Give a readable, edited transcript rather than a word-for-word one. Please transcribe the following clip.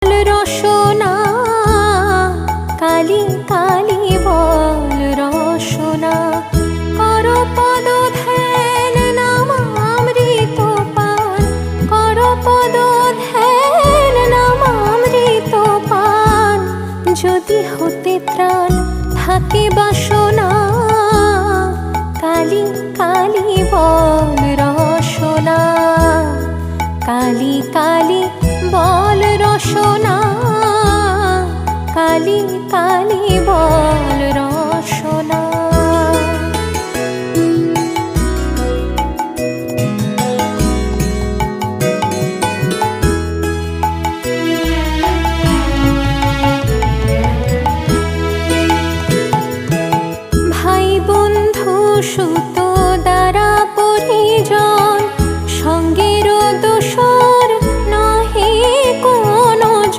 রসনা কালী কালী বল রসনা, কর পদ ধ্যান নাম অমৃত পান, কর পদ ধ্যান নাম অমৃত পান। যদি হতে ত্রাণ থাকে বাসনা